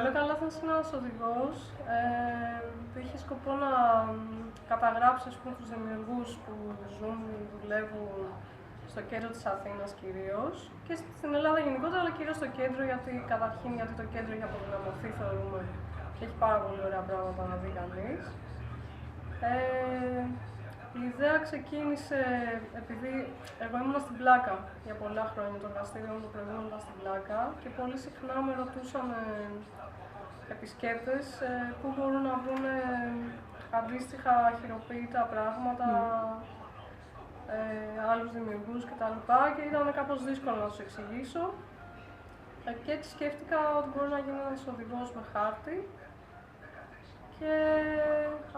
Local Athens είναι ένας οδηγός που είχε σκοπό να καταγράψει τους δημιουργούς που ζουν ή δουλεύουν στο κέντρο της Αθήνας κυρίως και στην Ελλάδα γενικότερα, αλλά κυρίως στο κέντρο, γιατί το κέντρο έχει αποδυναμωθεί, θεωρούμε, και έχει πάρα πολύ ωραία πράγματα να δει κανείς. Η ιδέα ξεκίνησε επειδή εγώ ήμουν στην Πλάκα για πολλά χρόνια, το εργαστήριο μου το προηγούμενο ήταν στην Πλάκα και πολύ συχνά με ρωτούσαν επισκέπτες πού μπορούν να βρουν αντίστοιχα χειροποίητα πράγματα, άλλους δημιουργούς κτλ. Και ήταν κάπως δύσκολο να τους εξηγήσω. Και έτσι σκέφτηκα ότι μπορεί να γίνει ένας οδηγός με χάρτη και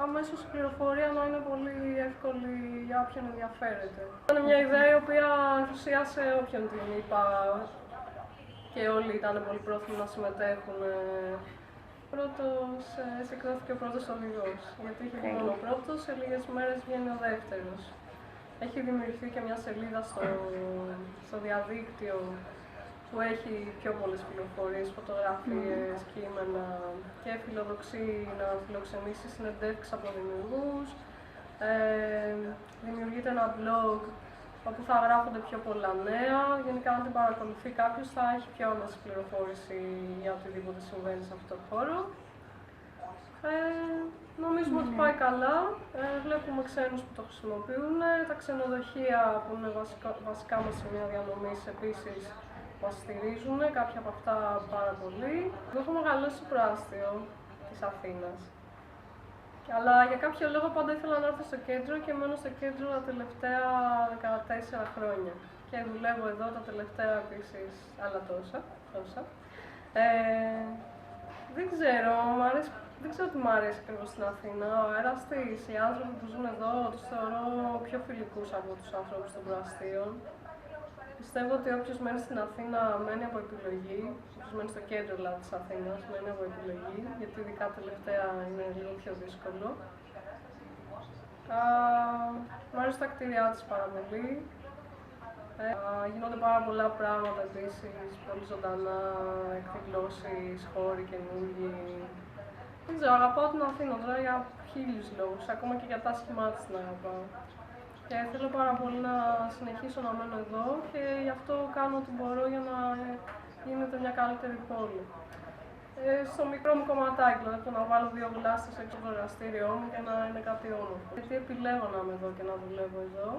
αμέσως η πληροφορία να είναι πολύ εύκολη για όποιον ενδιαφέρεται. Ήταν μια ιδέα η οποία ενθουσίασε όποιον την είπα και όλοι ήταν πολύ πρόθυμοι να συμμετέχουν. Έτσι εκδόθηκε ο πρώτος οδηγός, γιατί είχε βγει ο πρώτος, σε λίγες μέρες βγαίνει ο δεύτερος. Έχει δημιουργηθεί και μια σελίδα στο διαδίκτυο που έχει πιο πολλές πληροφορίες, φωτογραφίες, κείμενα και φιλοδοξεί να φιλοξενήσει συνεντεύξεις από δημιουργούς. Δημιουργείται ένα blog όπου θα γράφονται πιο πολλά νέα. Γενικά, αν την παρακολουθεί κάποιος, θα έχει πιο άμεση πληροφόρηση για οτιδήποτε συμβαίνει σε αυτό το χώρο. Νομίζουμε ότι πάει καλά. Βλέπουμε ξένους που το χρησιμοποιούν. Τα ξενοδοχεία, που είναι βασικά μας σημεία διανομής, επίσης μας στηρίζουν, κάποια από αυτά πάρα πολύ. Εγώ έχω μεγαλώσει στο προάστιο της Αθήνας. Αλλά για κάποιο λόγο πάντα ήθελα να έρθω στο κέντρο και μένω στο κέντρο τα τελευταία 14 χρόνια. Και δουλεύω εδώ τα τελευταία επίσης άλλα τόσα. Δεν ξέρω, δεν ξέρω τι μου αρέσει ακριβώς στην Αθήνα. Ο αέρας της, οι άνθρωποι που ζουν εδώ, τους θεωρώ πιο φιλικούς από τους ανθρώπους των προαστίων. Πιστεύω ότι όποιος μένει στην Αθήνα μένει από επιλογή, όποιος μένει στο κέντρο δηλαδή της Αθήνας μένει από επιλογή, γιατί ειδικά τελευταία είναι λίγο πιο δύσκολο. Μ' αρέσουν τα κτίρια της πάρα πολύ. Γίνονται πάρα πολλά πράγματα επίσης, πολύ ζωντανά, εκδηλώσεις, χώροι καινούργιοι. Δεν ξέρω, αγαπάω την Αθήνα τώρα για χίλιους λόγους, ακόμα και για τα άσχημά της την αγαπάω. Και θέλω πάρα πολύ να συνεχίσω να μένω εδώ και γι' αυτό κάνω ό,τι μπορώ για να γίνεται μια καλύτερη πόλη. Στο μικρό μου κομματάκι, δηλαδή το να βάλω 2 γλάστες έξω από το εργαστήριό μου και να είναι κάτι όμορφο. Γιατί επιλέγω να είμαι εδώ και να δουλεύω εδώ.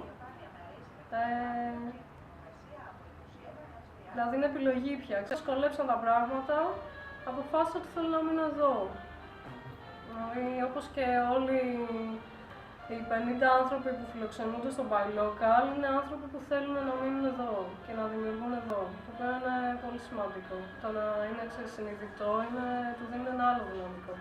Δηλαδή είναι επιλογή πια. Δυσκολέψαν τα πράγματα, αποφάσισα ότι θέλω να μείνω εδώ. Δηλαδή, όπως και όλοι οι 50 άνθρωποι που φιλοξενούνται στο Buy Local είναι άνθρωποι που θέλουν να μείνουν εδώ και να δημιουργούν εδώ. Το οποίο είναι πολύ σημαντικό. Το να είναι συνειδητό του δίνει ένα άλλο δυναμικό.